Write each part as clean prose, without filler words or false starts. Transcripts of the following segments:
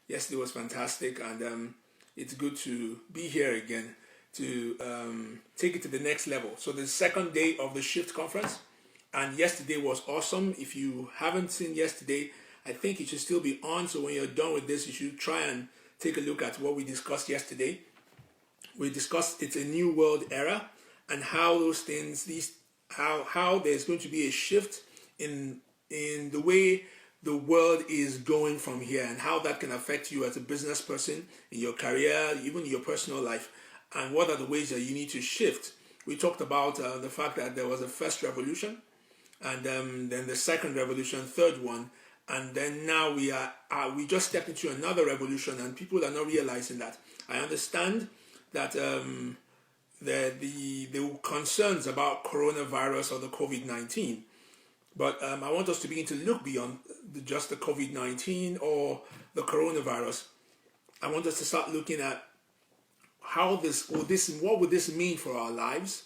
Yesterday was fantastic, and it's good to be here again to take it to the next level. So the second day of the Shift conference, and yesterday was awesome. If you haven't seen yesterday, I think it should still be on. So when you're done with this, you should try and take a look at what we discussed yesterday. We discussed it's a new world era and how those things, how there's going to be a shift in the way the world is going from here, and how that can affect you as a business person in your career, even your personal life, and what are the ways that you need to shift. We talked about the fact that there was a first revolution, and then the second revolution, third one, and then now we just stepped into another revolution, and people are not realizing that. I understand that the concerns about coronavirus or the COVID-19, but I want us to begin to look beyond just the COVID-19 or the coronavirus. I want us to start looking at what would this mean for our lives,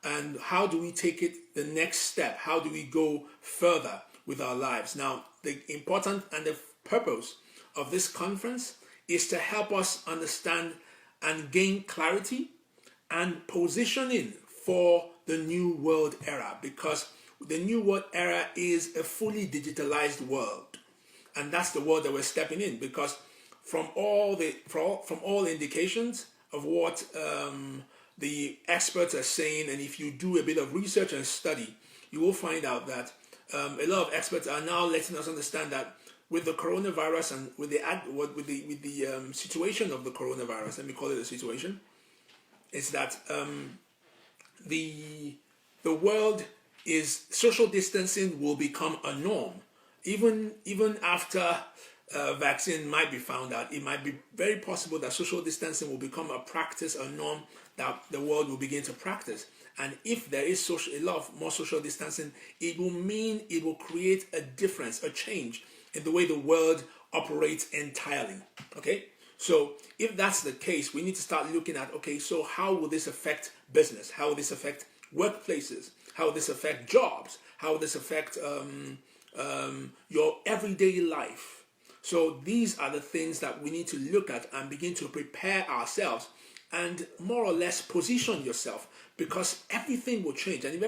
and how do we take it the next step? How do we go further with our lives? Now, the important and the purpose of this conference is to help us understand and gain clarity and positioning for the new world era, because the new world era is a fully digitalized world, and that's the world that we're stepping in. Because from all indications of what the experts are saying, and if you do a bit of research and study, you will find out that a lot of experts are now letting us understand that with the coronavirus and with the situation of the coronavirus, let me call it a situation, is that the world is social distancing will become a norm, even after vaccine might be found out. It might be very possible that social distancing will become a practice, a norm that the world will begin to practice. And if there is a lot of more social distancing, it will create a difference, a change in the way the world operates entirely. Okay, so if that's the case, we need to start looking at, okay, so how will this affect business? How will this affect workplaces? How will this affect jobs? How will this affect your everyday life? So these are the things that we need to look at and begin to prepare ourselves and more or less position yourself, because everything will change. And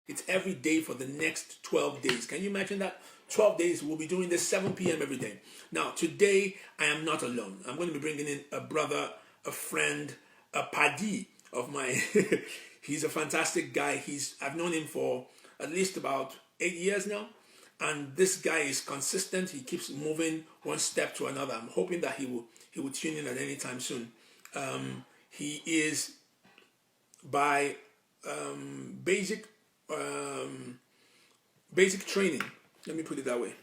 it's every day for the next 12 days. Can you imagine that? 12 days, we'll be doing this 7 p.m. every day. Now, today, I am not alone. I'm going to be bringing in a brother, a friend, a paddy of mine. He's a fantastic guy. I've known him for at least about 8 years now. And this guy is consistent. He keeps moving one step to another. I'm hoping that he will tune in at any time soon. He is by basic training, let me put it that way.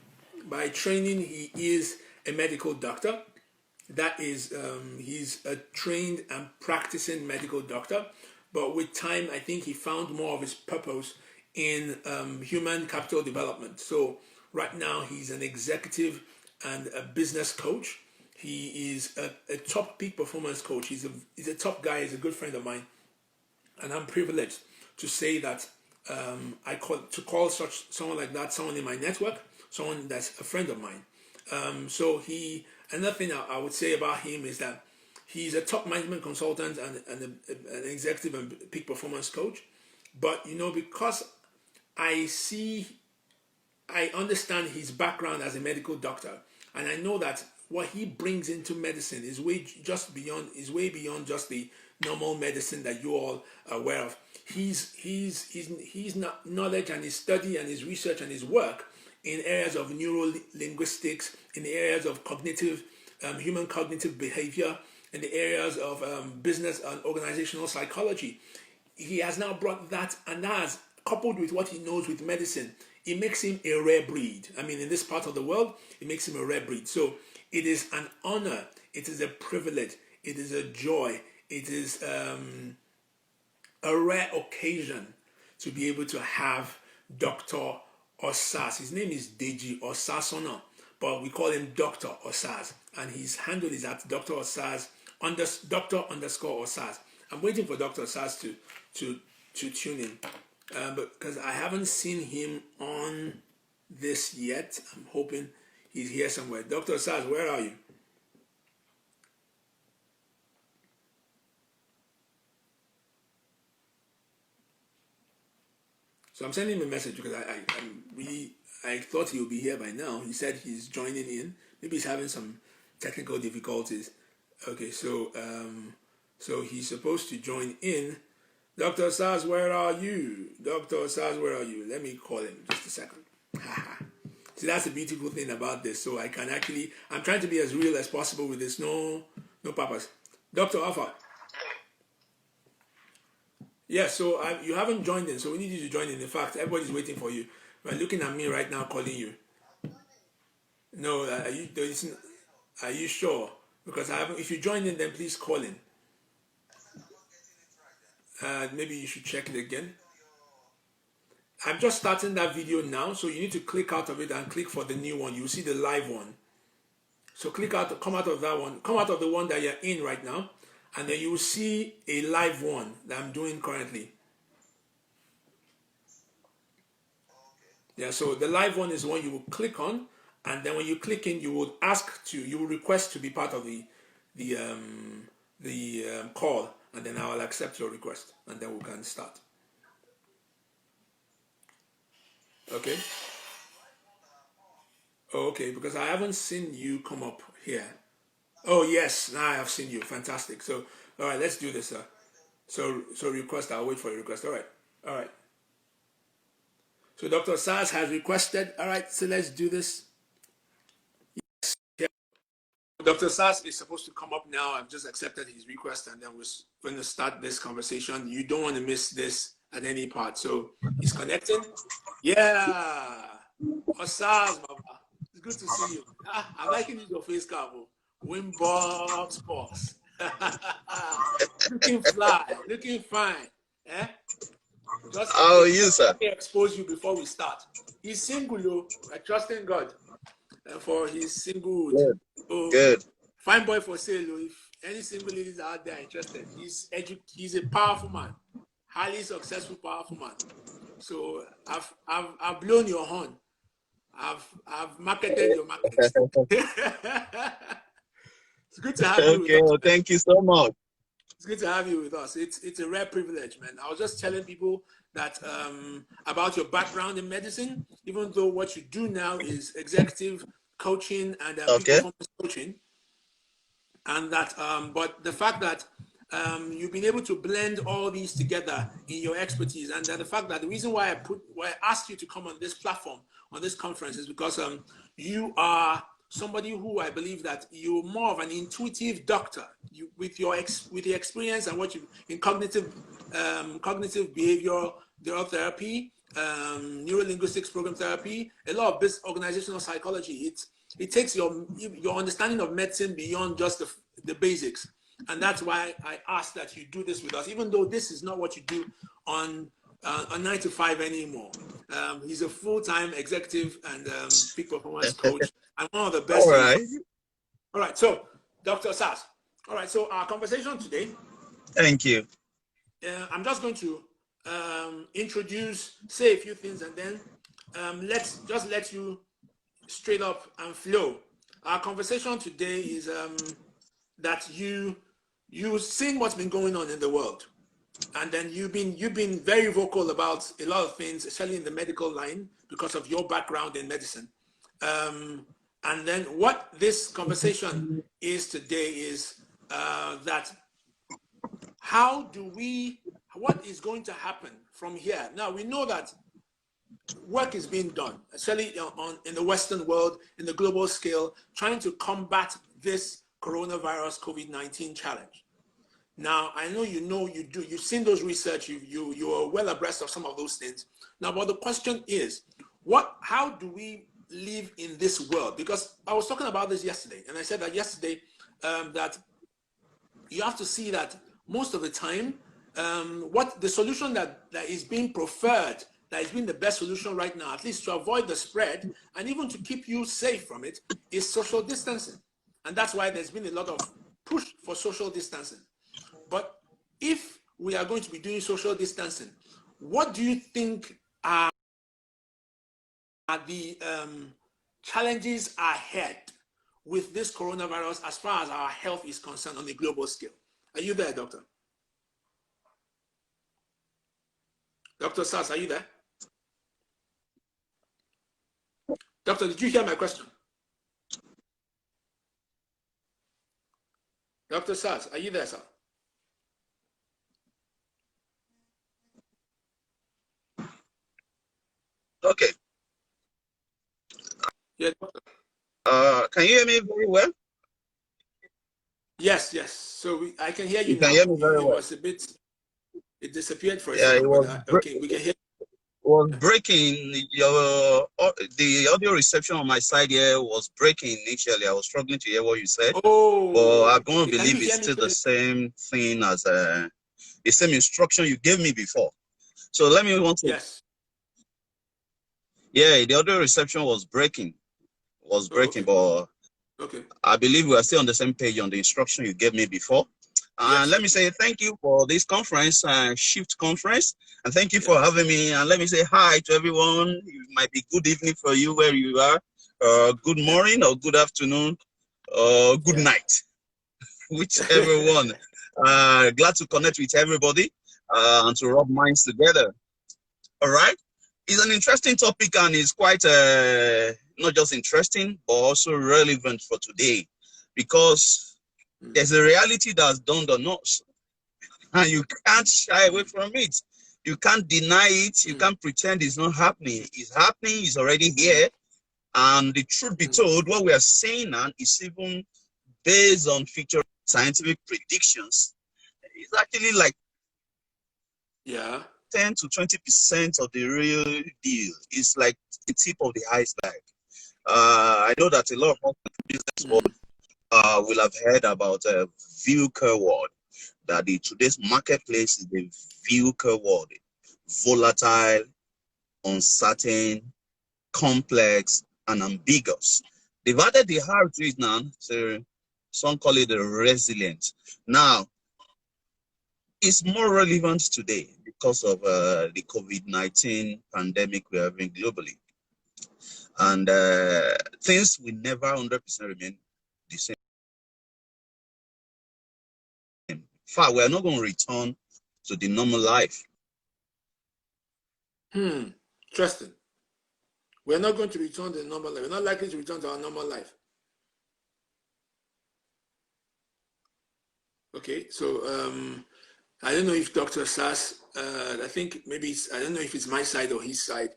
By training, he is a medical doctor. That is, he's a trained and practicing medical doctor. But with time, I think he found more of his purpose in human capital development. So right now, he's an executive and a business coach. He is a top peak performance coach. He's a top guy. He's a good friend of mine, and I'm privileged to say that I call someone like that someone in my network, someone that's a friend of mine. So another thing I would say about him is that he's a top management consultant and an executive and peak performance coach. But because I understand his background as a medical doctor, and I know that what he brings into medicine is way beyond just the normal medicine that you all are aware of. His knowledge and his study and his research and his work in areas of neuro-linguistics, in the areas of human cognitive behavior, in the areas of business and organizational psychology. He has now brought that, and that has coupled with what he knows with medicine. It makes him a rare breed. I mean, in this part of the world, it makes him a rare breed. So it is an honor, it is a privilege, it is a joy. It is a rare occasion to be able to have Dr. OSAS. His name is Deji Osasona, but we call him Dr. OSAS, and his handle is at Dr. OSAS Dr. _OSAS. I'm waiting for Dr. OSAS to tune in, but because I haven't seen him on this yet. I'm hoping he's here somewhere. Dr. OSAS, where are you? So I'm sending him a message because I thought he would be here by now. He said he's joining in. Maybe he's having some technical difficulties. Okay, so he's supposed to join in. Dr. OSAS, where are you? Dr. OSAS, where are you? Let me call him just a second. See, that's the beautiful thing about this. So I can actually, I'm trying to be as real as possible with this. No purpose. Dr. Alpha. Yeah, so you haven't joined in, so we need you to join in. In fact, everybody's waiting for you. We're looking at me right now calling you. No, are you sure? Because I haven't. If you join in, then please call in. Maybe you should check it again. I'm just starting that video now, so you need to click out of it and click for the new one. You'll see the live one. So click out, come out of that one, come out of the one that you're in right now, and then you will see a live one that I'm doing currently. Yeah, so the live one is the one you will click on, and then when you click in, you will request to be part of the call, and then I will accept your request, and then we can start. Okay. Oh, okay, because I haven't seen you come up here. Oh yes, now I have seen you. Fantastic. So all right, let's do this. So request. I'll wait for your request. All right. So Dr. OSAS has requested. All right, so let's do this. Yes. Yeah. Dr. OSAS is supposed to come up now. I've just accepted his request, and then we're going to start this conversation. You don't want to miss this at any part. So he's connecting. Yeah. OSAS, Baba. It's good to see you. I'm liking your face cover. Wimbox Sports. Looking fly, looking fine. Eh? Just how are you, sir? Let me expose you before we start. He's single, yo. I trust in God for his singlehood. Good. So, Good. fine boy for sale. If any single ladies out there interested, he's a powerful man, highly successful, powerful man. So I've blown your horn. I've marketed your market. It's good to have you with us. Well, thank you so much. It's good to have you with us. It's a rare privilege, man. I was just telling people that about your background in medicine, even though what you do now is executive coaching and peak performance coaching, and that but the fact that you've been able to blend all these together in your expertise, and that the fact that the reason why I asked you to come on this platform, on this conference, is because you are somebody who I believe that you're more of an intuitive doctor. With the experience and what you in cognitive behavioral therapy, neurolinguistics program therapy, a lot of this organizational psychology. It takes your understanding of medicine beyond just the basics. And that's why I asked that you do this with us, even though this is not what you do on 9 to 5 anymore. He's a full-time executive and peak performance coach, and one of the best. All right. All right. So, Dr. OSAS. All right. So our conversation today. Thank you. I'm just going to say a few things, and then let's just let you straight up and flow. Our conversation today is that you seen what's been going on in the world, and then you've been very vocal about a lot of things, especially in the medical line, because of your background in medicine. And then what this conversation is today is that what is going to happen from here? Now we know that work is being done, especially in the Western world, in the global scale, trying to combat this coronavirus COVID-19 challenge. Now, I know you've seen those research, you are well abreast of some of those things. Now, but the question is, how do we live in this world? Because I was talking about this yesterday, and I said that yesterday that you have to see that most of the time, what the solution that is being preferred, that is being the best solution right now, at least to avoid the spread and even to keep you safe from it, is social distancing. And that's why there's been a lot of push for social distancing. But if we are going to be doing social distancing, what do you think are the challenges ahead with this coronavirus as far as our health is concerned on a global scale? Are you there, Doctor? Dr. Sass, are you there? Doctor, did you hear my question? Dr. Sass, are you there, sir? Okay. Yeah, doctor. Can you hear me very well? Yes, yes. So I can hear you You can now. hear me very It well. was a bit, it disappeared for a Yeah, second, but okay, we can hear. Was breaking. The audio reception on my side here was breaking initially. I was struggling to hear what you said, but Oh, I'm going okay. to Can you believe it's hear me still the clearly? same thing as the same instruction you gave me before. So let me want to. Yes. Yeah, the audio reception was breaking, Oh, okay. but Okay. I believe we are still on the same page on the instruction you gave me before. And Yes. let me say thank you for this conference, Shift Conference, and thank you Yeah. for having me. And let me say hi to everyone. It might be good evening for you where you are, good morning or good afternoon, or good night, whichever one. Glad to connect with everybody and to rub minds together. All right. It's an interesting topic and it's quite not just interesting, but also relevant for today because there's a reality that's dawned on us and you can't shy away from it. You can't deny it. You can't pretend it's not happening. It's happening. It's already here. And the truth be told, what we are saying now is even based on future scientific predictions. It's actually like 10 to 20% of the real deal. It's like the tip of the iceberg. I know that a lot of us in the business world will have heard about VUCA world, that today's marketplace is the VUCA world, volatile, uncertain, complex, and ambiguous. They've added the R to it now, so some call it the resilient. Now, it's more relevant today because of the COVID-19 pandemic we're having globally. And things will never 100% remain the same. In fact, we're not going to return to the normal life. Interesting. We're not going to return to the normal life. We're not likely to return to our normal life. Okay, so I don't know if Dr. Sass, I think maybe I don't know if it's my side or his side,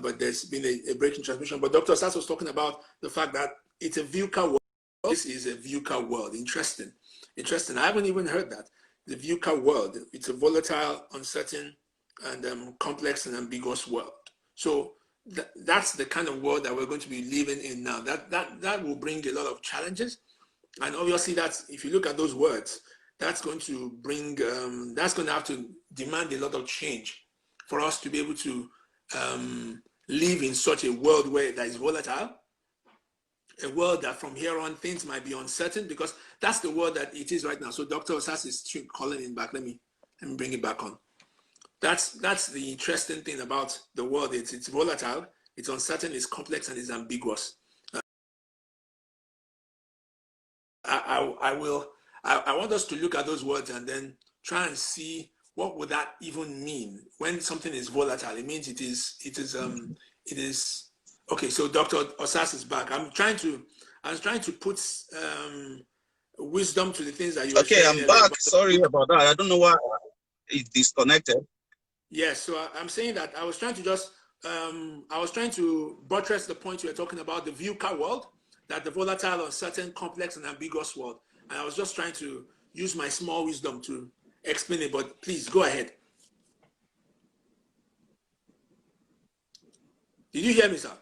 but there's been a break in transmission. But Dr. Sass was talking about the fact that it's a VUCA world. This is a VUCA world. Interesting. Interesting. I haven't even heard that. The VUCA world. It's a volatile, uncertain, and complex and ambiguous world. So that's the kind of world that we're going to be living in now. That will bring a lot of challenges. And obviously, that's, if you look at those words, that's going to bring, that's going to have to demand a lot of change for us to be able to live in such a world where that is volatile, a world that from here on things might be uncertain, because that's the world that it is right now. So Dr. Osas is calling in back. Let me bring it back on. That's the interesting thing about the world. It's volatile, it's uncertain, it's complex, and it's ambiguous. I want us to look at those words and then try and see what would that even mean when something is volatile. It means it is okay. So Dr. Osas is back. I was trying to put wisdom to the things that you were sharing I'm earlier. back. Sorry about that. I don't know why it disconnected. Yes, so I'm saying that I was trying to just I was trying to buttress the point you were talking about, the VUCA world, that the volatile, uncertain, complex, and ambiguous world. And I was just trying to use my small wisdom to explain it, but please go ahead. Did you hear me, sir?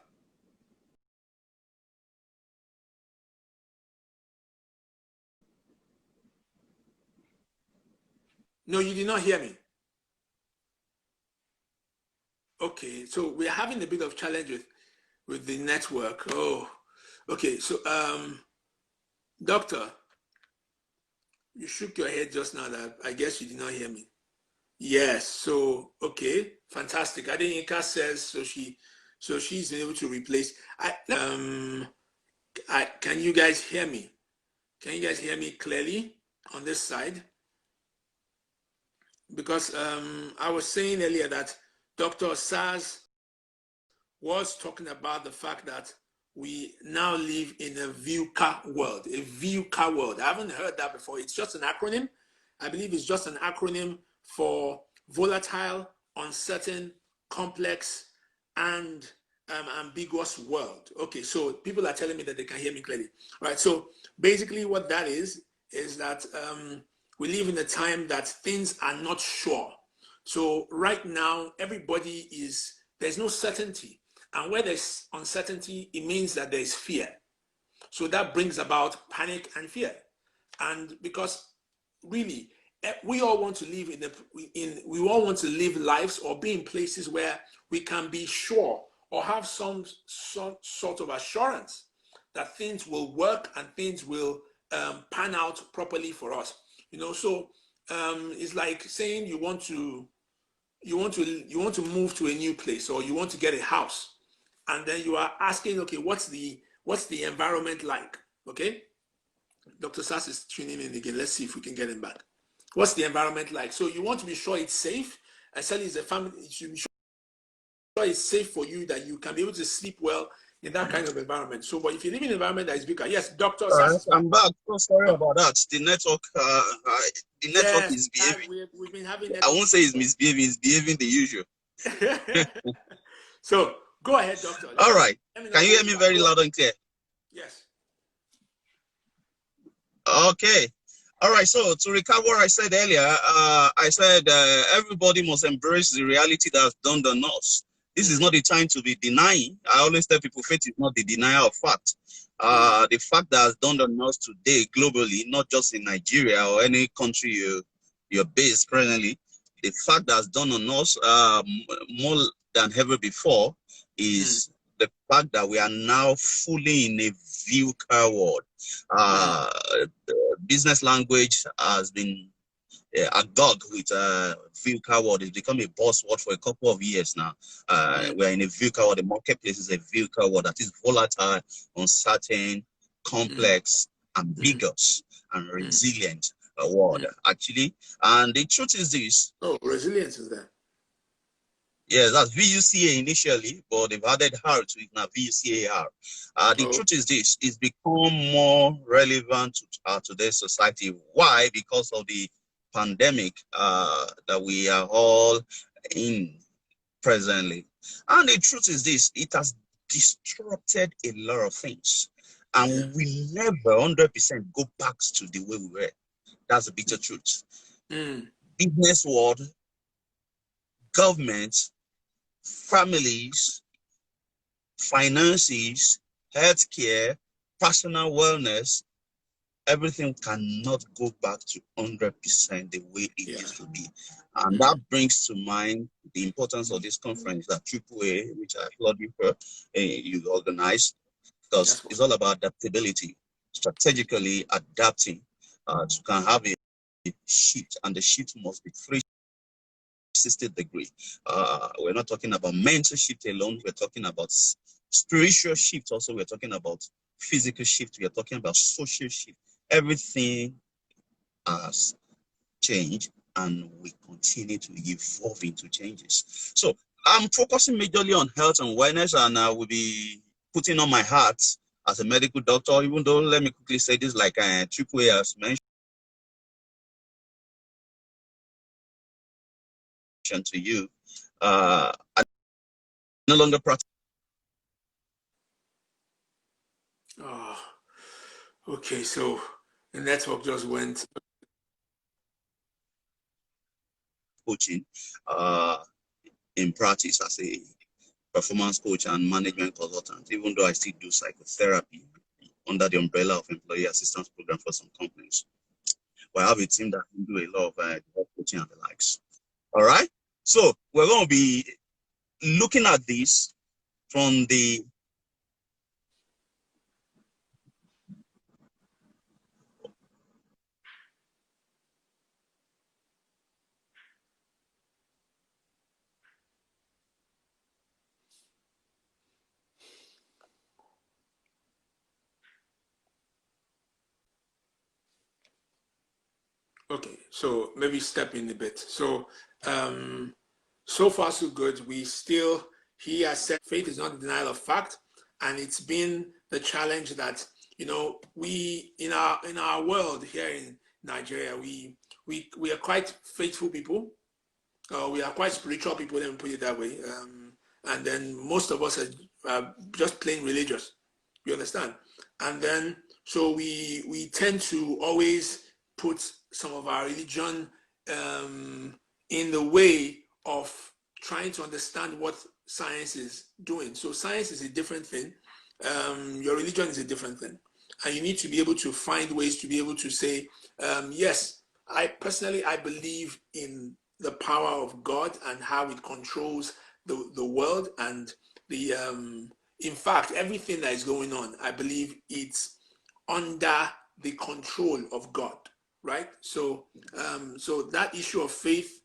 No, you did not hear me. Okay, so we're having a bit of challenge with the network. Oh, okay. So, doctor, you shook your head just now. That I guess you did not hear me. Yes. So, okay, fantastic. Adenika says so she's been able to replace. Can you guys hear me? Can you guys hear me clearly on this side? Because I was saying earlier that Dr. SARS was talking about the fact that we now live in a VUCA world, a VUCA world. I haven't heard that before. It's just an acronym. I believe it's just an acronym for volatile, uncertain, complex, and ambiguous world. Okay, so people are telling me that they can hear me clearly. All right, so basically what that is that we live in a time that things are not sure. So right now, there's no certainty. And where there's uncertainty, it means that there's fear. So that brings about panic and fear. And because really, we all want to live we all want to live lives or be in places where we can be sure or have some sort of assurance that things will work and things will pan out properly for us. So it's like saying you want to move to a new place, or you want to get a house, and then you are asking, okay, what's the environment like? Okay, Dr. Sass is tuning in again. Let's see if we can get him back. What's the environment like? So you want to be sure it's safe. Essentially, as a family, you should be sure it's safe for you, that you can be able to sleep well in that kind of environment. So, but if you live in an environment that is bigger, yes, Dr. Sass. I'm back. So sorry about that. The network, Yes, is behaving. we've been having. I won't say it's misbehaving. It's behaving the usual. So go ahead, doctor. All right. Can you hear me very loud and clear? Yes. Okay. All right. So to recap what I said earlier, I said everybody must embrace the reality that's dawned on us. This is not the time to be denying. I always tell people faith is not the denial of fact. The fact that has dawned on us today globally, not just in Nigeria or any country you're based currently, the fact that has dawned on us more than ever before is the fact that we are now fully in a VUCA world. The business language has been agog with VUCA world. It's become a buzzword for a couple of years now. We're in a VUCA world. The marketplace is a VUCA world that is volatile, uncertain, complex, ambiguous, and resilient world, actually. And the truth is this. Oh, resilience is there. Yes, that's VUCA initially, but they've added R to it now, VUCAR. The truth is this, it's become more relevant to today's society. Why? Because of the pandemic that we are all in presently. And the truth is this, it has disrupted a lot of things. And we never 100% go back to the way we were. That's the bitter truth. Business world, government, families, finances, healthcare, personal wellness, everything cannot go back to 100% the way it used to be. And that brings to mind the importance of this conference that AAA, which I applaud you for, you organized, because it's all about adaptability, strategically adapting to can have a shift, and the shift must be 360 degree. We're not talking about mental shift alone. We're talking about spiritual shift. Also, we're talking about physical shift. We're talking about social shift. Everything has changed, and we continue to evolve into changes. So I'm focusing majorly on health and wellness, and I will be putting on my hat as a medical doctor, even though, let me quickly say this, like AAA has mentioned to you, I no longer practice. Oh, okay, so the network just went. Coaching in practice as a performance coach and management consultant, even though I still do psychotherapy under the umbrella of employee assistance program for some companies. We have a team that can do a lot of coaching and the likes. All right. So we're going to be looking at this from the Okay, so maybe step in a bit. So, so far so good. He has said faith is not a denial of fact, and it's been the challenge that we in our world here in Nigeria, we are quite faithful people. We are quite spiritual people. Let me put it that way. And then most of us are just plain religious. You understand? And then so we tend to always put some of our religion in the way of trying to understand what science is doing. So science is a different thing. Your religion is a different thing. And you need to be able to find ways to be able to say, yes, I believe in the power of God and how it controls the world and in fact, everything that is going on, I believe it's under the control of God, right? So, so that issue of faith,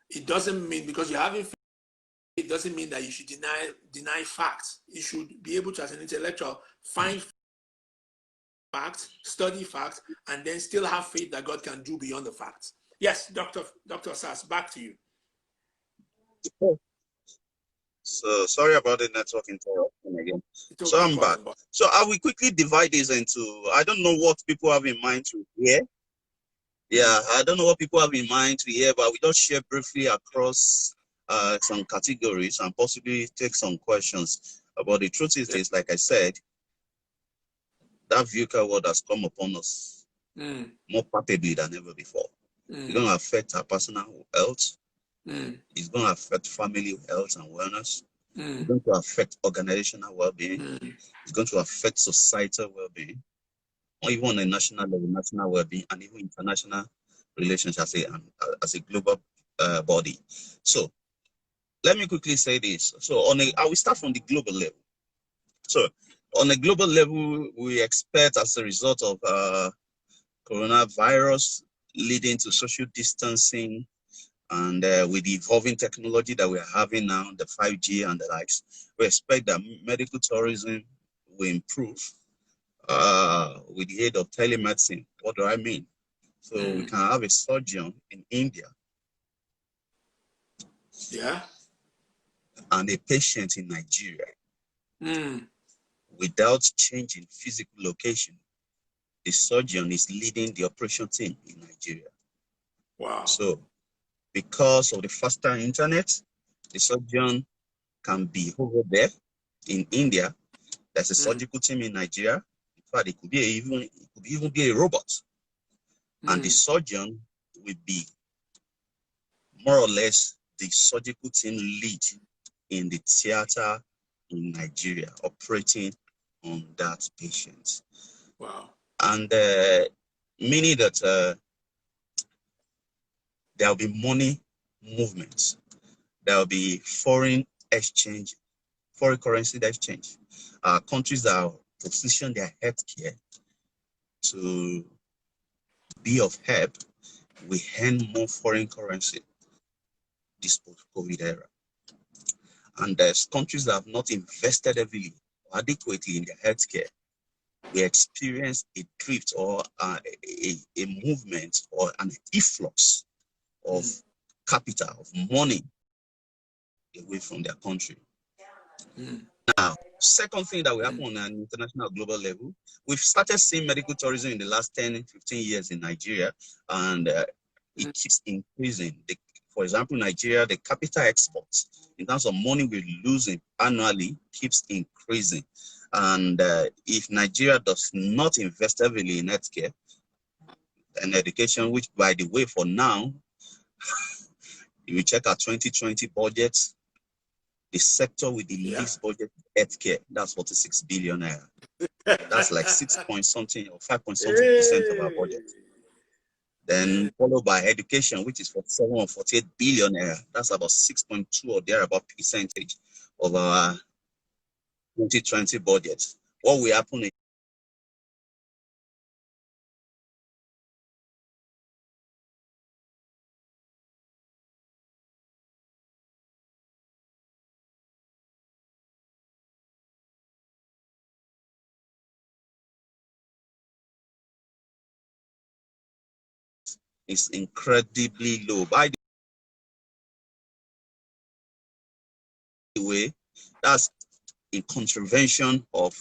it doesn't mean because you're having faith, it doesn't mean that you should deny facts. You should be able to, as an intellectual, find facts, study facts, and then still have faith that God can do beyond the facts. Yes, Dr. Sass, back to you. So sorry about the network interruption again. So I'm back. So I will quickly divide this into, I don't know what people have in mind to hear. Yeah, I don't know what people have in mind to hear, but we just share briefly across some categories and possibly take some questions. But the truth is this, like I said, that VUCA word has come upon us more palpably than ever before. It's going to affect our personal health. It's going to affect family health and wellness. It's going to affect organizational well-being. It's going to affect societal well-being, or even on a national level, national well-being, and even international relations as a global body. So let me quickly say this. So I will start from the global level. So on a global level, we expect as a result of coronavirus leading to social distancing, and with the evolving technology that we're having now, the 5G and the likes, we expect that medical tourism will improve with the aid of telemedicine. What do I mean? So we can have a surgeon in India, and a patient in Nigeria without changing physical location. The surgeon is leading the operation team in Nigeria. Wow. So because of the faster internet, the surgeon can be over there in India. There's a surgical team in Nigeria. In fact, it could even be a robot. And the surgeon will be more or less the surgical team lead in the theater in Nigeria, operating on that patient. Wow. And meaning that there will be money movements. There will be foreign currency exchange. Countries that are position their healthcare to be of help will earn more foreign currency this post-COVID era. And there's countries that have not invested heavily or adequately in their healthcare, we experience a drift or a movement or an efflux of capital, of money away from their country. Now, second thing that will happen on an international global level, we've started seeing medical tourism in the last 10, 15 years in Nigeria, and it keeps increasing. For example, Nigeria, the capital exports in terms of money we're losing annually keeps increasing. And if Nigeria does not invest heavily in healthcare and education, which, by the way, for now, if you check our 2020 budget, the sector with the least budget healthcare, that's 46 billion naira. That's like 6 point something or 5 point something percent of our budget. Then followed by education, which is 47 or 48 billion naira. That's about 6.2 or thereabout percentage of our 2020 budget. What will happen is incredibly low. By the way, that's in contravention of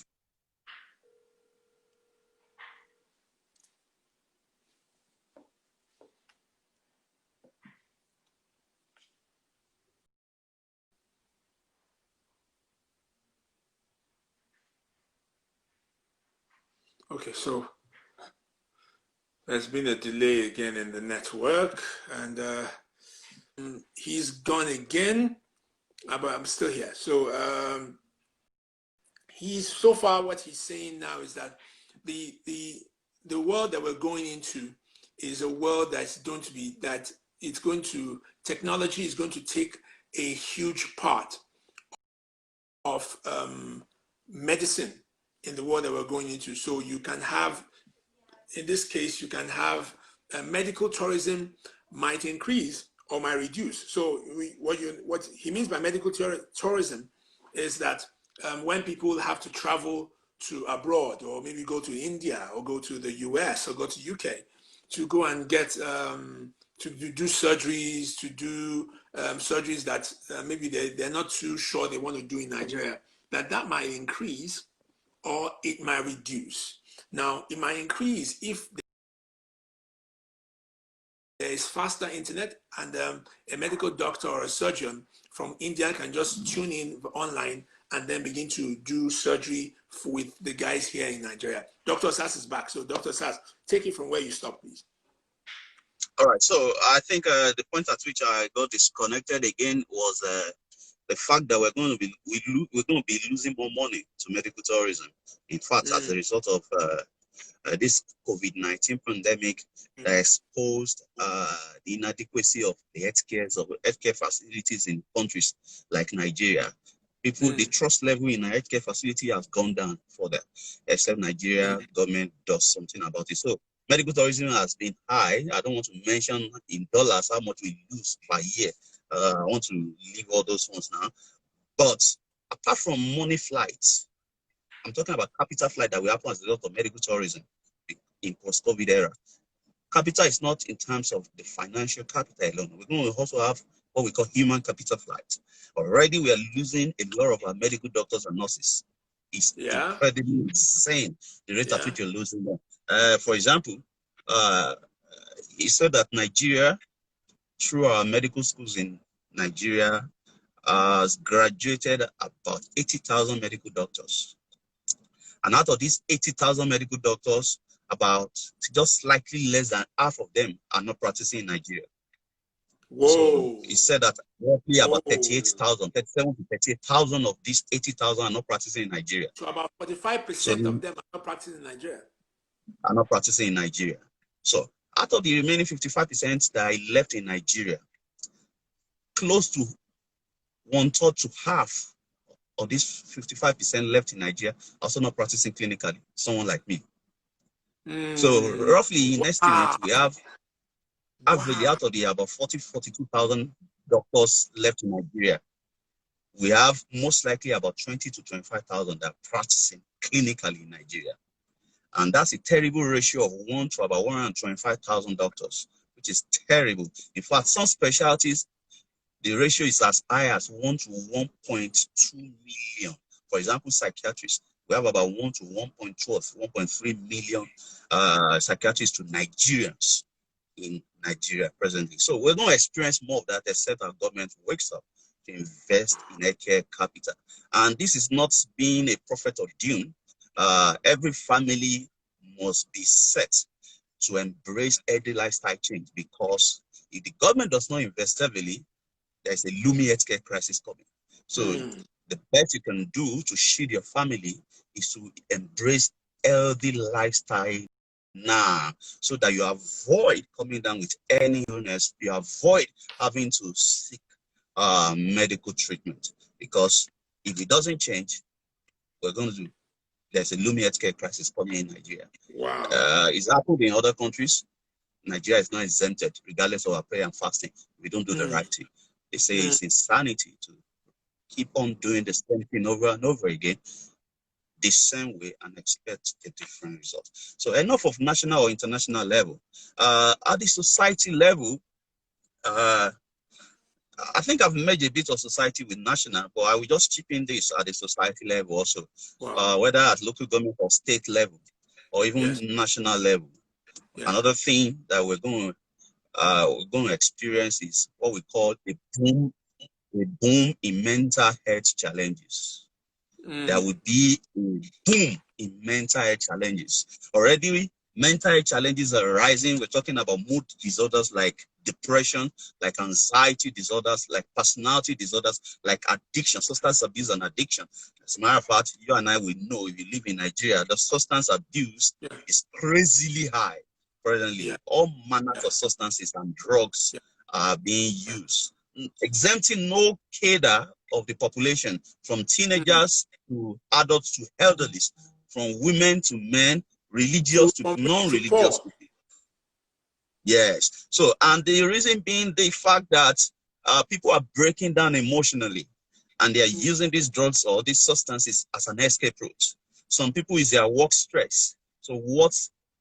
Okay, so there's been a delay again in the network, and he's gone again, but I'm still here. So he's so far what he's saying now is that the world that we're going into is a world that's going to be that it's going to technology is going to take a huge part of medicine in the world that we're going into. So you can have, in this case, you can have medical tourism might increase or might reduce. So what he means by medical tourism is that when people have to travel to abroad, or maybe go to India or go to the US or go to UK to go and get to do surgeries, to do surgeries that maybe they're not too sure they want to do in Nigeria, that might increase or it might reduce. Now, it might increase if there is faster internet, and a medical doctor or a surgeon from India can just tune in online and then begin to do surgery with the guys here in Nigeria. Dr. OSAS is back. So, Dr. OSAS, take it from where you stopped, please. All right. So I think the point at which I got disconnected again was the fact that we're going to be losing more money to medical tourism. In fact, as a result of this COVID-19 pandemic that exposed the inadequacy of the healthcare facilities in countries like Nigeria. People, the trust level in a healthcare facility has gone down further, except Nigeria government does something about it. So medical tourism has been high. I don't want to mention in dollars how much we lose per year. I want to leave all those ones now. But apart from money flights, I'm talking about capital flight that will happen as a result of medical tourism in post-COVID era. Capital is not in terms of the financial capital alone. We're going to also have what we call human capital flight. Already we are losing a lot of our medical doctors and nurses. It's incredibly insane, the rate at which you're losing them. For example, he said that Nigeria, through our medical schools in Nigeria, has graduated about 80,000 medical doctors. And out of these 80,000 medical doctors, about just slightly less than half of them are not practicing in Nigeria. Whoa. So he said that roughly about 38,000, 37 to 38,000 of these 80,000 are not practicing in Nigeria. So about 45% of them are not practicing in Nigeria. Are not practicing in Nigeria. So out of the remaining 55% that are left in Nigeria, close to 1/3 to half of these 55% left in Nigeria also not practicing clinically, someone like me. So roughly in estimate, we have average out of the about 42,000 doctors left in Nigeria. We have most likely about 20 to 25,000 that are practicing clinically in Nigeria. And that's a terrible ratio of 1 to about 125,000 doctors, which is terrible. In fact, some specialties, the ratio is as high as 1 to 1.2 million. For example, psychiatrists, we have about 1 to 1.2 or 1.3 million psychiatrists to Nigerians in Nigeria presently. So we're going to experience more of that except our government wakes up to invest in healthcare capital. And this is not being a prophet of doom. Every family must be set to embrace healthy lifestyle change, because if the government does not invest heavily, there's a looming healthcare crisis coming. So the best you can do to shield your family is to embrace healthy lifestyle now, so that you avoid coming down with any illness, you avoid having to seek medical treatment. Because if it doesn't change, there's a looming healthcare crisis coming in Nigeria. Wow. It's happened in other countries. Nigeria is not exempted, regardless of our prayer and fasting. We don't do the right thing. They say it's insanity to keep on doing the same thing over and over again, the same way, and expect a different result. So enough of national or international level. At the society level, I think I've made a bit of society with national, but I will just chip in this at the society level also. Wow. Whether at local government or state level, or even national level. Another thing that we're going to experience is what we call a boom in mental health challenges. There will be a boom in mental health challenges. Already, mental health challenges are rising. We're talking about mood disorders like depression, like anxiety disorders, like personality disorders, like addiction, substance abuse and addiction. As a matter of fact, you and I will know, if you live in Nigeria, the substance abuse is crazily high presently. All manners of substances and drugs are being used, exempting no cadre of the population, from teenagers to adults to elderly, from women to men, religious to non-religious people. Yes. So, and the reason being the fact that people are breaking down emotionally, and they are using these drugs or these substances as an escape route. Some people is their work stress. So what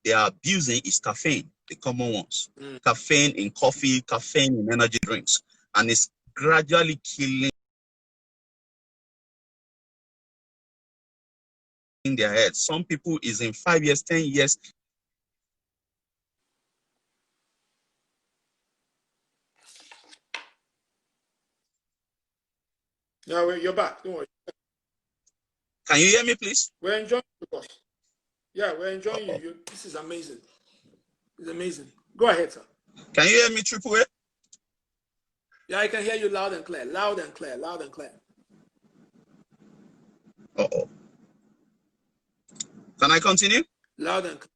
they are abusing is caffeine, the common ones. Caffeine in coffee, caffeine in energy drinks. And it's gradually killing their head. Some people is in 5 years, 10 years. No, you're back. Don't worry. Can you hear me, please? We're enjoying you, boss. Yeah, we're enjoying you. This is amazing. It's amazing. Go ahead, sir. Can you hear me, Triple A? Yeah, I can hear you loud and clear. Loud and clear. Loud and clear. Can I continue? Loud and clear.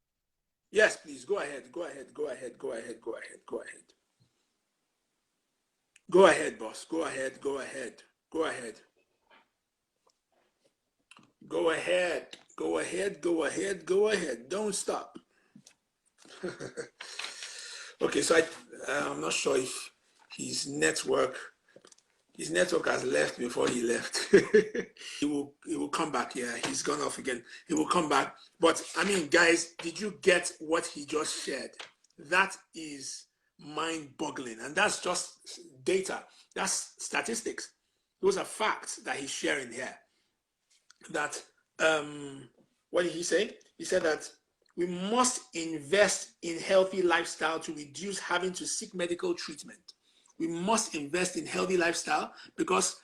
Yes, please. Go ahead. Go ahead. Go ahead. Go ahead. Go ahead. Go ahead. Go ahead, boss. Go ahead. Go ahead. Go ahead. Go ahead. Go ahead. Go ahead. Go ahead. Don't stop. Okay, so I'm not sure if his network has left before he left. He will come back. Yeah, he's gone off again. He will come back. But I mean, guys, did you get what he just shared? That is mind-boggling, and that's just data. That's statistics. Those are facts that he's sharing here. That what did he say? He said that we must invest in healthy lifestyle to reduce having to seek medical treatment. We must invest in healthy lifestyle because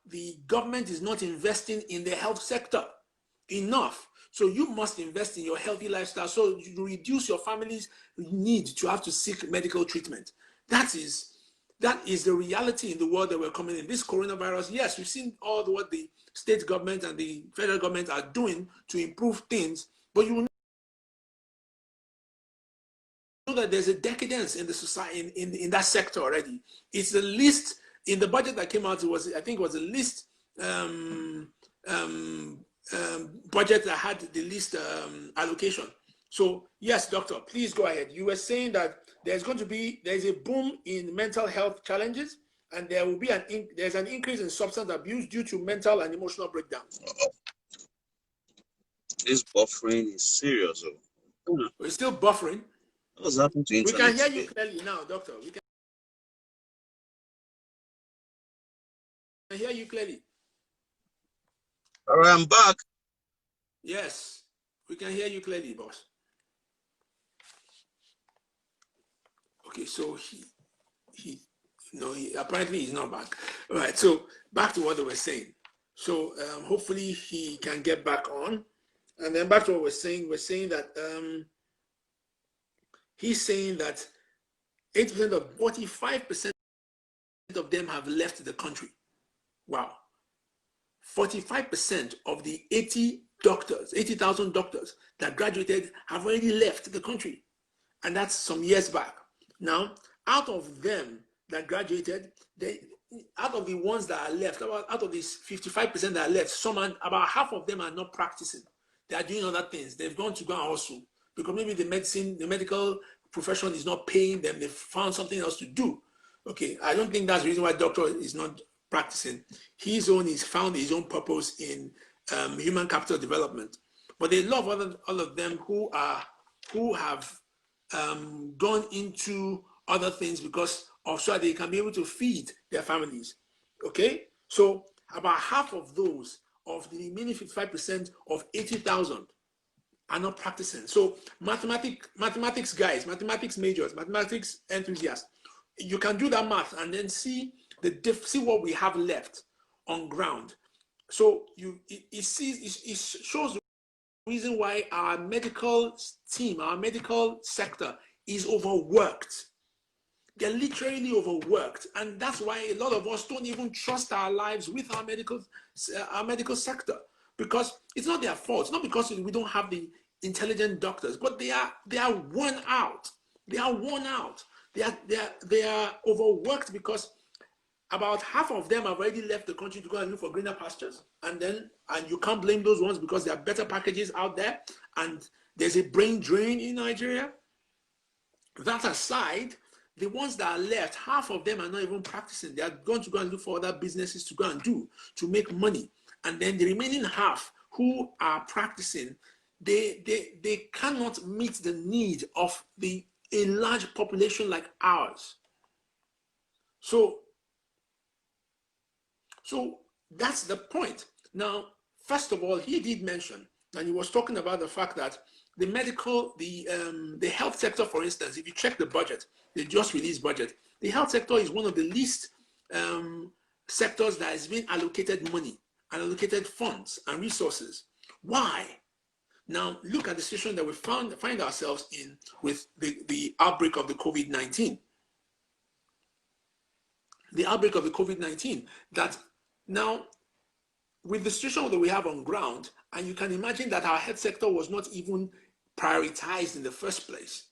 the government is not investing in the health sector enough. So you must invest in your healthy lifestyle so you reduce your family's need to have to seek medical treatment. That is the reality in the world that we're coming in. This coronavirus, yes, we've seen all what the state government and the federal government are doing to improve things, but you will know that there's a decadence in the society in that sector already. It's the least in the budget that came out. I think it was the least budget that had the least allocation. So yes, doctor, please go ahead. You were saying that there's a boom in mental health challenges, and there will be there's an increase in substance abuse due to mental and emotional breakdown. This buffering is serious. We're still buffering. What's happened to internet? We can hear you clearly now, doctor. We can hear you clearly. All right, I'm back. Yes, we can hear you clearly, boss. Okay, so he apparently he's not back. All right, so back to what they were saying. So hopefully he can get back on, and then back to what we're saying. We're saying that he's saying that 8% of 45% of them have left the country. Wow, 45% of the 80,000 doctors that graduated have already left the country. And that's some years back. Now, out of them that graduated, out of the ones that are left, out of these 55% that are left, about half of them are not practicing. They are doing other things. They've gone to go and hustle because maybe the medical profession is not paying them. They've found something else to do. Okay, I don't think that's the reason why doctor is not practicing. He's found his own purpose in human capital development. But they love all of them who have gone into other things because so they can be able to feed their families. Okay, so about half of those of the remaining 55% of 80,000 are not practicing. So mathematics guys, mathematics majors, mathematics enthusiasts, you can do that math and then see what we have left on ground. So it shows the reason why our medical team, our medical sector is overworked. They're literally overworked, and that's why a lot of us don't even trust our lives with our medical sector, because it's not their fault. It's not because we don't have the intelligent doctors, but they are worn out. They are worn out. They are overworked because about half of them have already left the country to go and look for greener pastures, and you can't blame those ones because there are better packages out there, and there's a brain drain in Nigeria. That aside, the ones that are left, half of them are not even practicing. They are going to go and look for other businesses to go and do to make money. And then the remaining half who are practicing, they cannot meet the need of a large population like ours. So that's the point. Now, first of all, he did mention, and he was talking about the fact that the health sector, for instance, if you check the budget, they just released budget. The health sector is one of the least sectors that has been allocated money and allocated funds and resources. Why? Now, look at the situation that we find ourselves in with the outbreak of the COVID-19. The outbreak of the COVID-19, that now, with the situation that we have on ground, and you can imagine that our health sector was not even prioritized in the first place.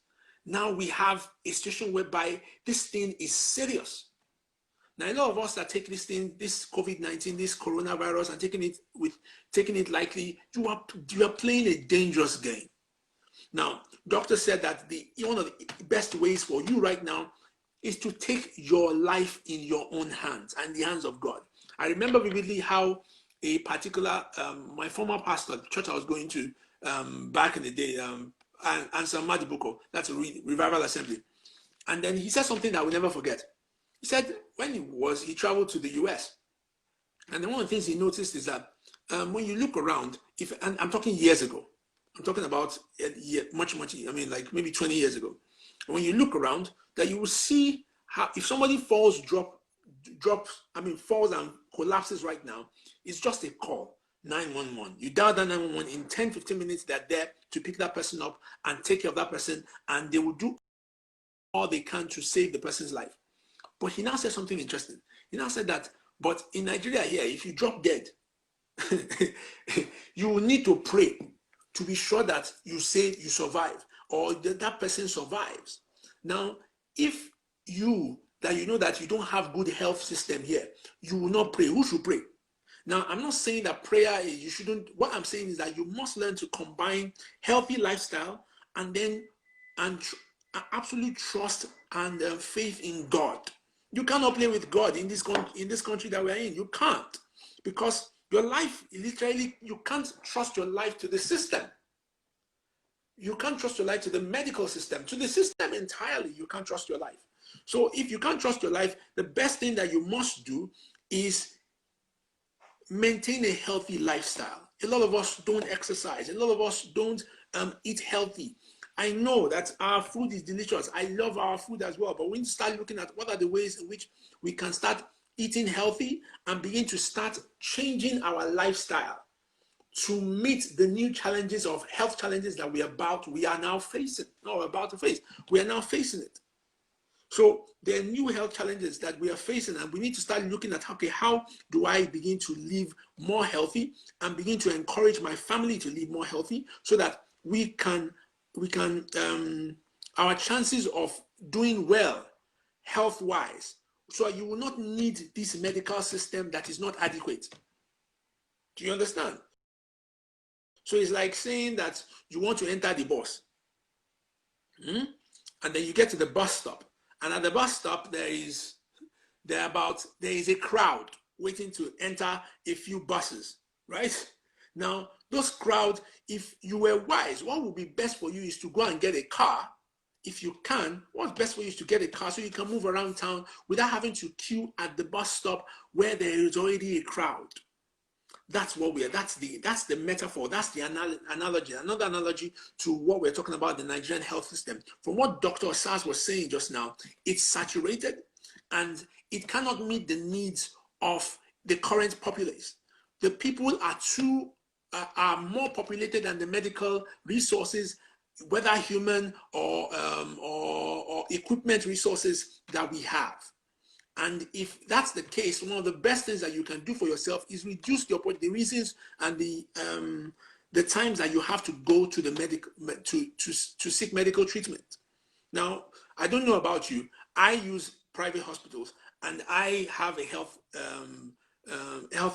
Now we have a situation whereby this thing is serious. Now, a lot of us that take this thing, this COVID-19, this coronavirus, and taking it lightly, you are playing a dangerous game. Now, doctor said that one of the best ways for you right now is to take your life in your own hands and the hands of God. I remember vividly how a particular, my former pastor, the church I was going to back in the day, Ansa Madibuko, that's a revival assembly. And then he said something that I will never forget. He said when he traveled to the US, and then one of the things he noticed is that when you look around, and I'm talking years ago, I'm talking about much, I mean, like maybe 20 years ago. And when you look around, that you will see how if somebody falls and collapses right now, it's just a call, 911. You dial that 911 in 10, 15 minutes, they're there to pick that person up and take care of that person, and they will do all they can to save the person's life. But he now said something interesting. He now said that, but in Nigeria here, if you drop dead, you will need to pray to be sure that you survive, or that person survives. Now, if you know that you don't have good health system here, you will not pray. Who should pray? Now, I'm not saying that prayer, you shouldn't. What I'm saying is that you must learn to combine healthy lifestyle and absolute trust and faith in God. You cannot play with God in this country that we're in. You can't, because your life, literally, you can't trust your life to the system. You can't trust your life to the medical system, to the system entirely. You can't trust your life. So if you can't trust your life, the best thing that you must do is maintain a healthy lifestyle. A lot of us don't exercise. A lot of us don't eat healthy. I know that our food is delicious. I love our food as well. But we need to start looking at what are the ways in which we can start eating healthy and begin to start changing our lifestyle to meet the new challenges of health challenges that we are now facing. We are now facing it. So there are new health challenges that we are facing, and we need to start looking at, okay, how do I begin to live more healthy and begin to encourage my family to live more healthy, so that we can our chances of doing well health wise, so you will not need this medical system that is not adequate. Do you understand? So it's like saying that you want to enter the bus, and then you get to the bus stop, and at the bus stop there is a crowd waiting to enter a few buses, right? Now, those crowd, if you were wise, what would be best for you is to go and get a car. If you can, what's best for you is to get a car so you can move around town without having to queue at the bus stop where there is already a crowd. That's what we are. That's the metaphor. That's the analogy. Another analogy to what we're talking about, the Nigerian health system. From what Dr. OSAS was saying just now, it's saturated and it cannot meet the needs of the current populace. The people are more populated than the medical resources, whether human or equipment resources that we have. And if that's the case, one of the best things that you can do for yourself is reduce the reasons and the times that you have to go to the to seek medical treatment. Now, I don't know about you. I use private hospitals and I have a health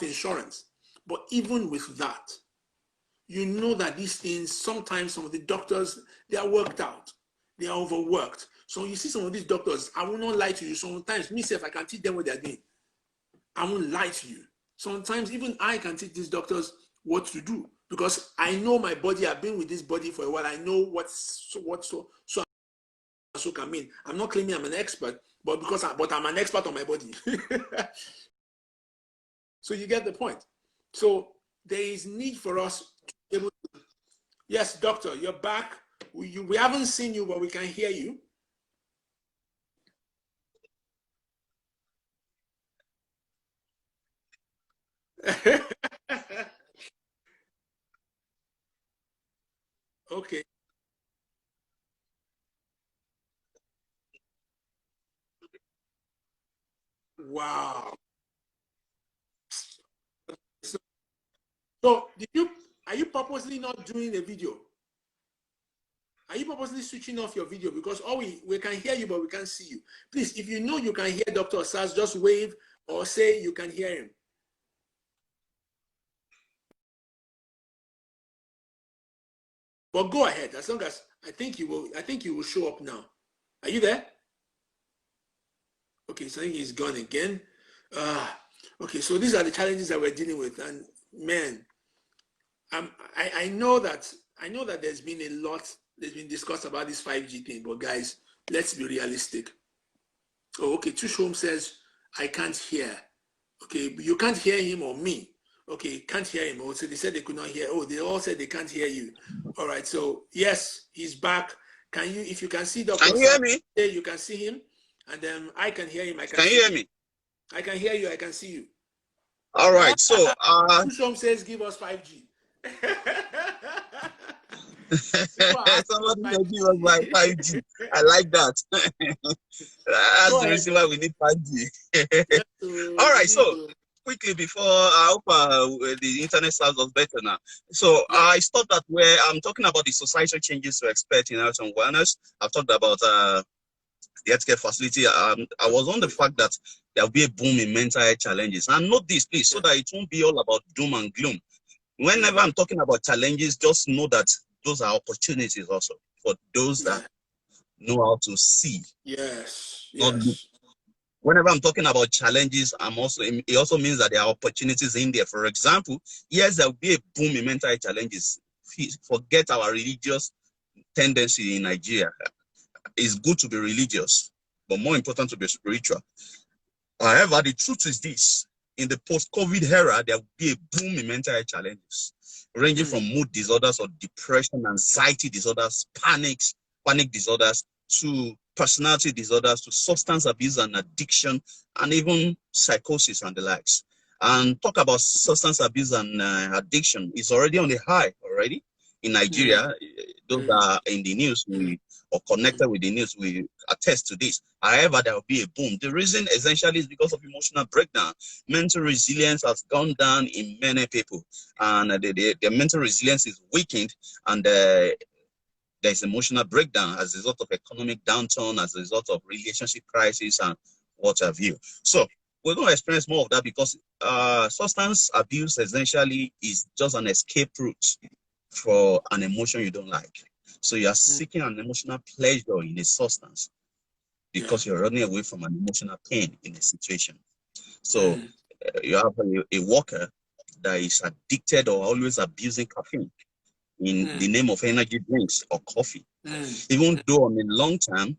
insurance. But even with that, you know that these things, sometimes some of the doctors, they are worked out. They are overworked. So you see some of these doctors, I will not lie to you. Sometimes myself, I can teach them what they're doing. I won't lie to you. Sometimes even I can teach these doctors what to do because I know my body. I've been with this body for a while. I know what so can mean. I'm not claiming I'm an expert, but I'm an expert on my body. So you get the point. So there is need for us to be able to. Yes, doctor, you're back. We haven't seen you, but we can hear you. Okay. Wow. So, so are you purposely not doing a video? Are you purposely switching off your video? Because we can hear you, but we can't see you. Please, if you know you can hear Dr. OSAS, just wave or say you can hear him. But go ahead, as long as I think you will show up now. Are you there? Okay, so I think he's gone again. Okay, so these are the challenges that we're dealing with, and man, I know that there's been discussed about this 5G thing, but guys, let's be realistic. Oh, okay, Tushom says I can't hear. Okay, you can't hear him or me. Okay, can't hear him. Oh, so they said they could not hear. Oh, they all said they can't hear you. All right, so yes, he's back. If you can see Dr. Can you hear me? You can see him, and then I can hear him. Can you hear me? I can hear you. I can see you. All right, so Tushom says give us 5G. Somebody said give us like 5G. I like that. That's the reason why we need 5G. All right, so quickly before I hope the internet serves us better now. So I stopped at where I'm talking about the societal changes to expect in health and wellness. I've talked about the healthcare facility. I was on the fact that there will be a boom in mental health challenges. And note this, please, so that it won't be all about doom and gloom. Whenever I'm talking about challenges, just know that those are opportunities also for those that know how to see. Yes. Whenever I'm talking about challenges, it also means that there are opportunities in there. For example, yes, there will be a boom in mental health challenges. Forget our religious tendency in Nigeria. It's good to be religious, but more important to be spiritual. However, the truth is this: in the post-COVID era, there will be a boom in mental health challenges, ranging from mood disorders or depression, anxiety disorders, panic disorders, to personality disorders, to substance abuse and addiction, and even psychosis and the likes. And talk about substance abuse and addiction is already on the high already. in Nigeria. Those are in the news, or connected with the news, we attest to this. However, there will be a boom. The reason essentially is because of emotional breakdown. Mental resilience has gone down in many people, and their mental resilience is weakened, and there's emotional breakdown as a result of economic downturn, as a result of relationship crisis, and what have you. So we're going to experience more of that, because substance abuse essentially is just an escape route for an emotion you don't like. So you are seeking an emotional pleasure in a substance because you're running away from an emotional pain in a situation. So you have a worker that is addicted or always abusing caffeine in the name of energy drinks or coffee. Even though on a long term,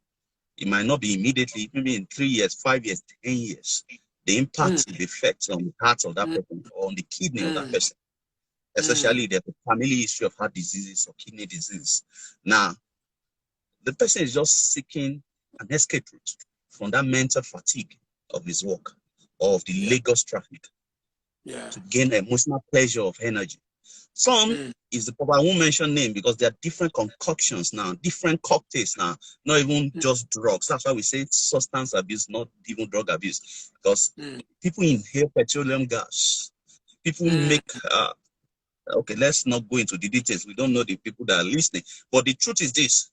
it might not be immediately, maybe in 3 years, 5 years, 10 years, the impact, the effects on the heart of that person or on the kidney of that person, especially the family history of heart diseases or kidney disease. Now, the person is just seeking an escape route from that mental fatigue of his work or of the Lagos traffic to gain emotional pleasure of energy. Some is the proper, I won't mention name because there are different concoctions now, different cocktails now, not even just drugs. That's why we say substance abuse, not even drug abuse, because people inhale petroleum gas. People make, okay, let's not go into the details. We don't know the people that are listening. But the truth is this: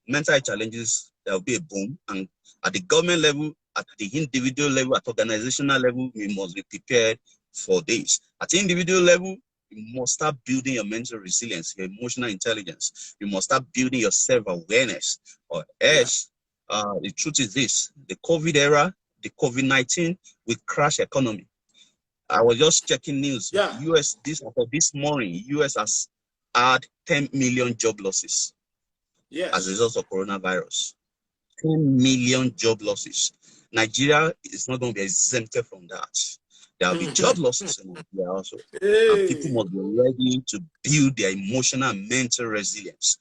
mental health challenges, there will be a boom. And at the government level, at the individual level, at organizational level, we must be prepared for this. At the individual level, you must start building your mental resilience, your emotional intelligence. You must start building your self-awareness. Or else, the truth is this: the COVID era, the COVID-19 will crash economy. I was just checking news. US this morning, US has had 10 million job losses as a result of coronavirus. 10 million job losses. Nigeria is not going to be exempted from that. There will be job losses in Nigeria also. And people must be ready to build their emotional and mental resilience,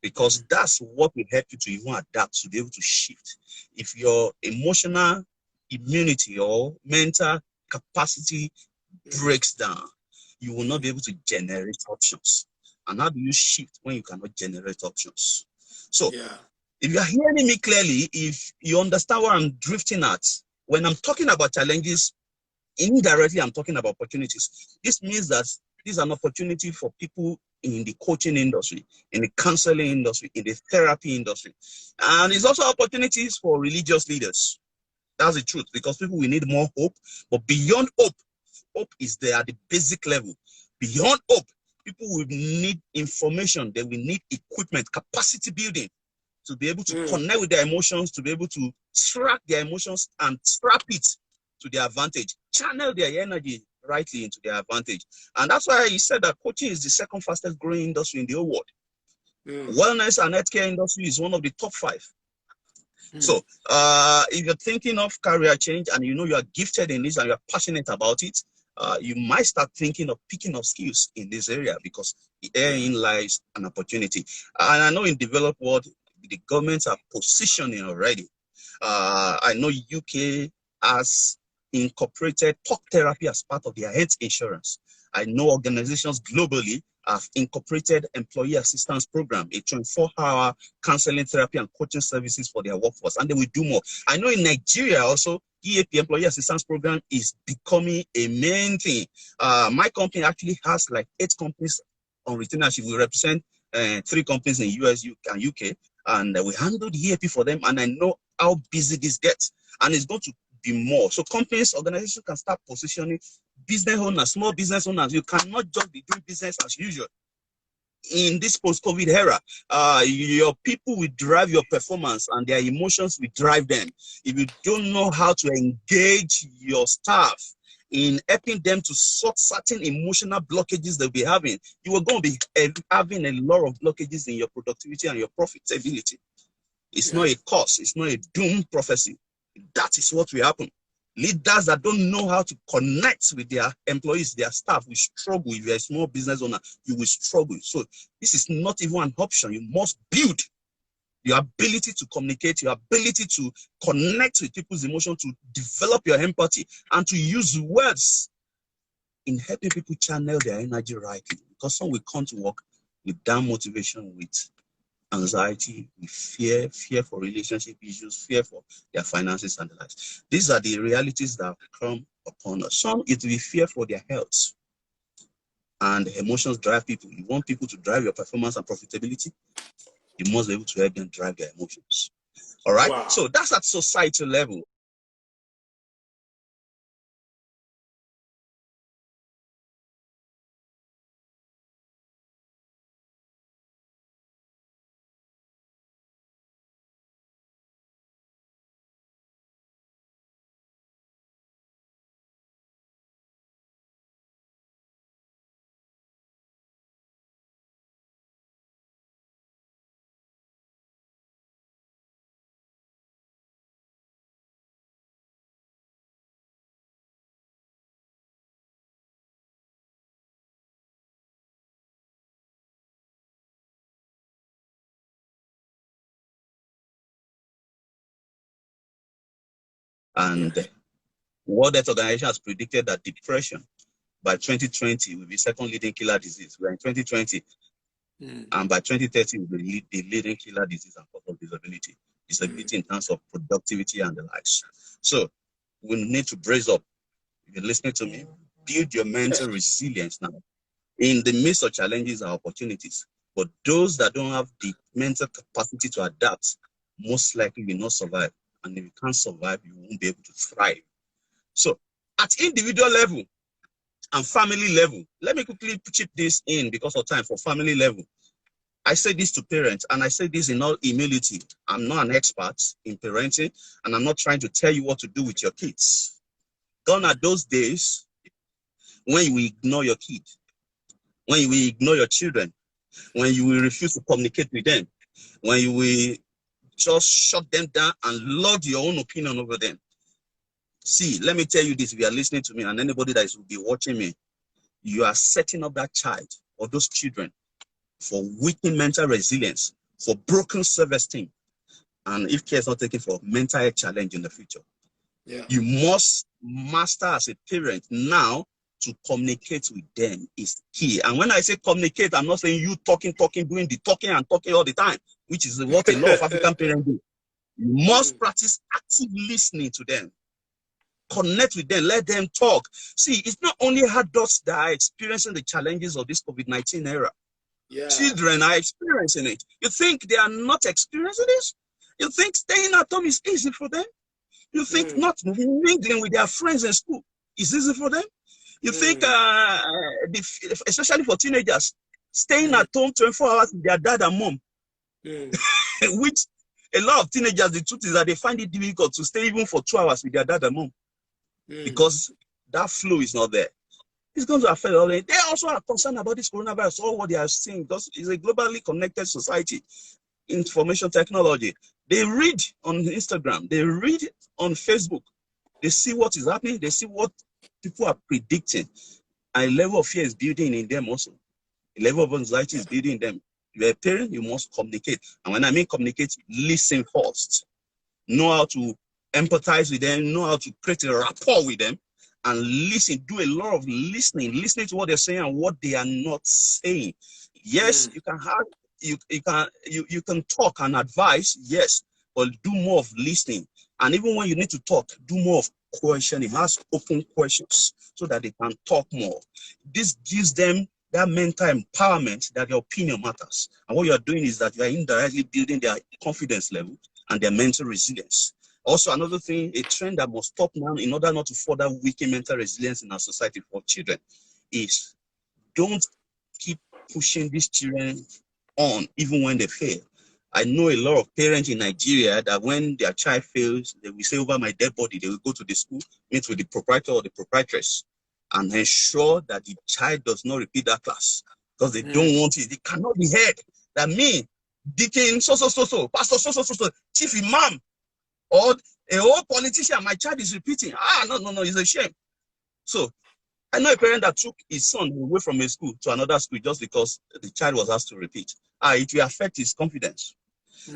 because that's what will help you to even adapt, to be able to shift. If your emotional immunity or mental capacity breaks down, you will not be able to generate options. And how do you shift when you cannot generate options? So if you are hearing me clearly, if you understand what I'm drifting at, when I'm talking about challenges, indirectly I'm talking about opportunities. This means that this is an opportunity for people in the coaching industry, in the counseling industry, in the therapy industry. And it's also opportunities for religious leaders. That's the truth, because people will need more hope. But beyond hope, hope is there at the basic level. Beyond hope, people will need information. They will need equipment, capacity building, to be able to connect with their emotions, to be able to track their emotions and trap it to their advantage, channel their energy rightly into their advantage. And that's why he said that coaching is the second fastest growing industry in the whole world. Wellness and healthcare industry is one of the top 5. So if you're thinking of career change and you know you are gifted in this and you're passionate about it, you might start thinking of picking up skills in this area, because therein lies an opportunity. And I know in developed world, the governments are positioning already. I know UK has incorporated talk therapy as part of their health insurance. I know organizations globally have incorporated employee assistance program, a 24-hour counseling, therapy, and coaching services for their workforce, and they will do more. I know in Nigeria also, EAP, employee assistance program, is becoming a main thing. My company actually has like 8 companies on retainership. We represent 3 companies in US and UK, and we handle the EAP for them, and I know how busy this gets, and it's going to be more. So companies, organizations can start positioning business owners, small business owners. You cannot just be doing business as usual. In this post-COVID era, your people will drive your performance and their emotions will drive them. If you don't know how to engage your staff in helping them to sort certain emotional blockages they'll be having, you are going to be having a lot of blockages in your productivity and your profitability. It's not a curse, it's not a doom prophecy. That is what will happen. Leaders that don't know how to connect with their employees, their staff, will struggle. If you're a small business owner, you will struggle. So this is not even an option. You must build your ability to communicate, your ability to connect with people's emotions, to develop your empathy, and to use words in helping people channel their energy rightly. Because some will come to work with down motivation, with anxiety, with fear for relationship issues, fear for their finances and the likes. These are the realities that come upon us. Some, it will be fear for their health. And emotions drive people. You want people to drive your performance and profitability, you must be able to help them drive their emotions. All right? Wow. So that's at societal level. And Yes. World Health Organization has predicted that depression by 2020 will be second leading killer disease. We're in 2020, and by 2030 will be the leading killer disease and cause of disability. Disability in terms of productivity and the likes. So we need to brace up. If you're listening to me, build your mental resilience now. In the midst of challenges are opportunities. But those that don't have the mental capacity to adapt, most likely will not survive. And if you can't survive, you won't be able to thrive. So at individual level and family level, let me quickly chip this in because of time. For family level, I say this to parents, and I say this in all humility. I'm not an expert in parenting, and I'm not trying to tell you what to do with your kids. Gone are those days when you will ignore your kid, when you will ignore your children, when you will refuse to communicate with them, when you will just shut them down and lord your own opinion over them. See, let me tell you this, if you are listening to me and anybody that will be watching me, you are setting up that child or those children for weakened mental resilience, for broken self-esteem, and if care is not taken, for mental health challenge in the future. Yeah. You must master as a parent now to communicate with them is key. And when I say communicate, I'm not saying you talking, doing the talking and talking all the time, which is what a lot of African parents do. You must practice active listening to them. Connect with them, let them talk. See, it's not only adults that are experiencing the challenges of this COVID-19 era. Yeah. Children are experiencing it. You think they are not experiencing this? You think staying at home is easy for them? You think not mingling with their friends in school is easy for them? You think, especially for teenagers, staying at home 24 hours with their dad and mom, which a lot of teenagers, the truth is that they find it difficult to stay even for 2 hours with their dad and mom because that flow is not there. It's going to affect all. They also are concerned about this coronavirus, all what they are seeing, because it's a globally connected society. Information technology. They read on Instagram, they read on Facebook, they see what is happening, they see what people are predicting. And a level of fear is building in them also. A level of anxiety is building in them. You're a parent, you must communicate. And when I mean communicate, listen first. Know how to empathize with them, know how to create a rapport with them, and listen. Do a lot of listening to what they're saying and what they are not saying. Yes, you can have you can talk and advise, yes, but do more of listening. And even when you need to talk, do more of questioning. Ask open questions so that they can talk more. This gives them that mental empowerment that their opinion matters. And what you are doing is that you are indirectly building their confidence level and their mental resilience. Also, another thing, a trend that must stop now in order not to further weaken mental resilience in our society for children is don't keep pushing these children on even when they fail. I know a lot of parents in Nigeria that when their child fails, they will say, over my dead body, they will go to the school, meet with the proprietor or the proprietress, and ensure that the child does not repeat that class because they don't want it. It cannot be heard that me, Deacon, Pastor, Chief Imam, or a whole politician, my child is repeating. No, it's a shame. So I know a parent that took his son away from a school to another school just because the child was asked to repeat. It will affect his confidence.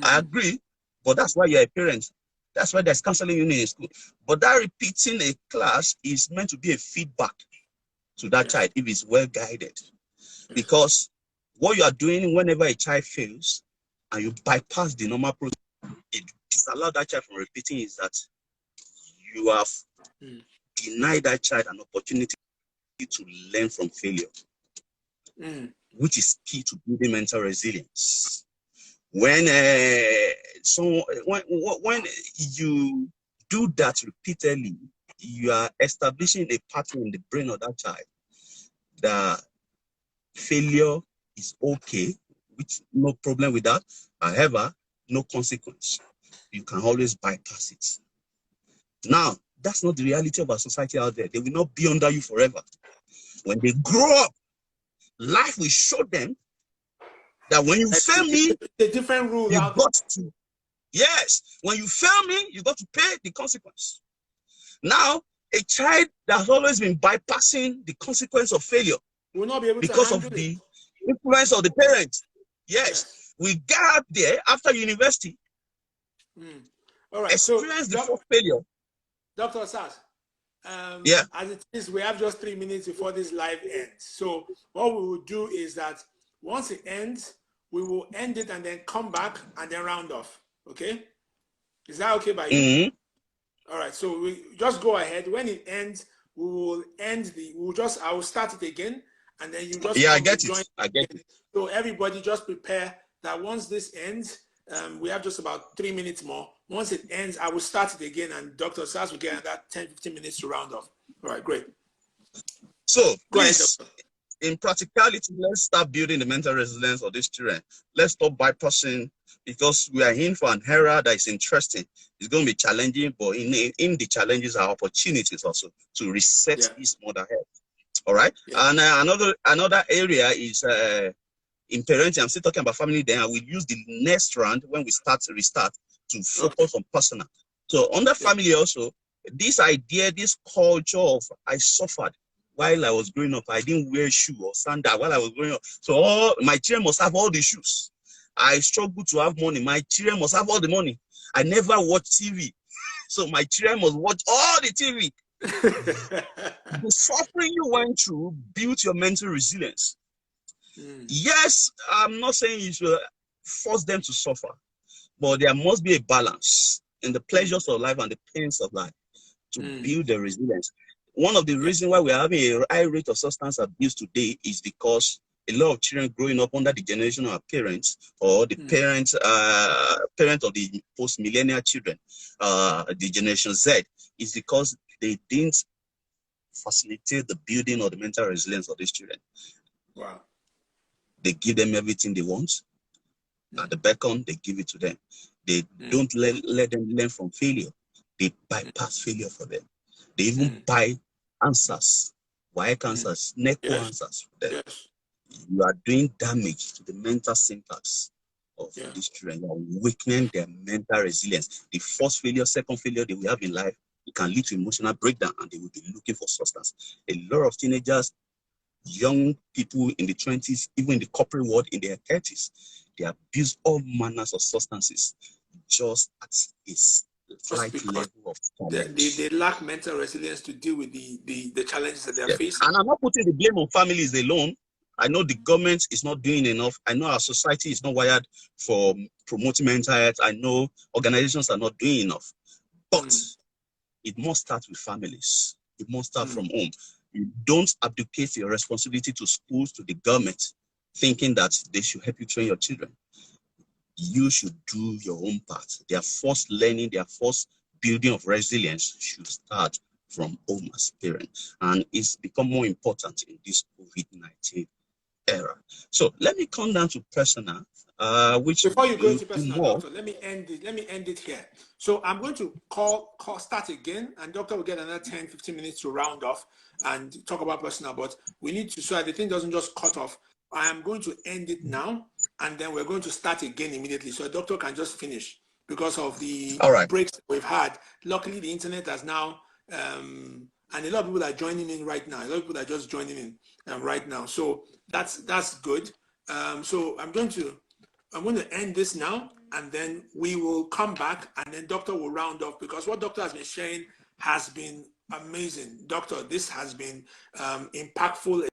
I agree, but that's why you're a parent. That's why there's counseling unit in school. But that repeating a class is meant to be a feedback to that child if it's well guided. Because what you are doing whenever a child fails and you bypass the normal process, it disallow that child from repeating, is that you have denied that child an opportunity to learn from failure, which is key to building mental resilience. When when you do that repeatedly, you are establishing a pattern in the brain of that child that failure is okay, which no problem with that. However, no consequence. You can always bypass it. Now, that's not the reality of our society out there. They will not be under you forever. When they grow up, life will show them that when you fail me, the different rule you got to, yes, when you fail me, you got to pay the consequence. Now, a child that has always been bypassing the consequence of failure will not be able because to of the influence of the parents. Yes, we get out there after university, all right, experience the first failure. Dr. OSAS, yeah. As it is, we have just 3 minutes before this live ends. So what we will do is that once it ends, we will end it and then come back and then round off. Okay? Is that okay by you? All right. So we just go ahead. When it ends, we will end I will start it again, and then you just I get it. I get it. So everybody just prepare that once this ends, we have just about 3 minutes more. Once it ends, I will start it again, and Dr. OSAS will get that 10-15 minutes to round off. All right, great. So please, in practicality, let's start building the mental resilience of these children. Let's stop bypassing, because we are in for an era that is interesting. It's going to be challenging, but in the challenges are opportunities also to reset this mother health. All right. And another area is in parenting. I'm still talking about family. Then I will use the next round when we restart to focus on personal. So under family also, this idea, this culture of I suffered while I was growing up. I didn't wear shoe or sandal while I was growing up. So my children must have all the shoes. I struggled to have money. My children must have all the money. I never watched TV. So my children must watch all the TV. The suffering you went through built your mental resilience. Yes, I'm not saying you should force them to suffer, but there must be a balance in the pleasures of life and the pains of life to build the resilience. One of the reasons why we're having a high rate of substance abuse today is because a lot of children growing up under the generation of our parents, or the parent of the post-millennial children, the Generation Z, is because they didn't facilitate the building of the mental resilience of these children. Wow. They give them everything they want. At the beckon, they give it to them. They don't let them learn from failure. They bypass failure for them. They even buy answers, why answers, NECO answers for them. You are doing damage to the mental syntax of these children. You are weakening their mental resilience. The first failure, second failure they will have in life, it can lead to emotional breakdown, and they will be looking for substance. A lot of teenagers, young people in the 20s, even in the corporate world in their 30s, they abuse all manners of substances just at a slight level of challenge. They lack mental resilience to deal with the challenges that they are facing. And I'm not putting the blame on families alone. I know the government is not doing enough. I know our society is not wired for promoting mental health. I know organizations are not doing enough. But it must start with families. It must start from home. You don't abdicate your responsibility to schools, to the government, thinking that they should help you train your children. You should do your own part. Their first learning, their first building of resilience should start from home as parents. And it's become more important in this COVID-19 era. So let me come down to personal. Which before you go into personal, doctor, let me end it here. So I'm going to start again, and doctor will get another 10-15 minutes to round off and talk about personal. But we need to, so that the thing doesn't just cut off. I am going to end it now, and then we're going to start again immediately, so the doctor can just finish because of the breaks we've had. Luckily, the internet has now, and a lot of people are joining in right now. A lot of people are just joining in right now. So that's good. So I'm going to end this now, and then we will come back, and then doctor will round off, because what doctor has been sharing has been amazing. Doctor, this has been impactful.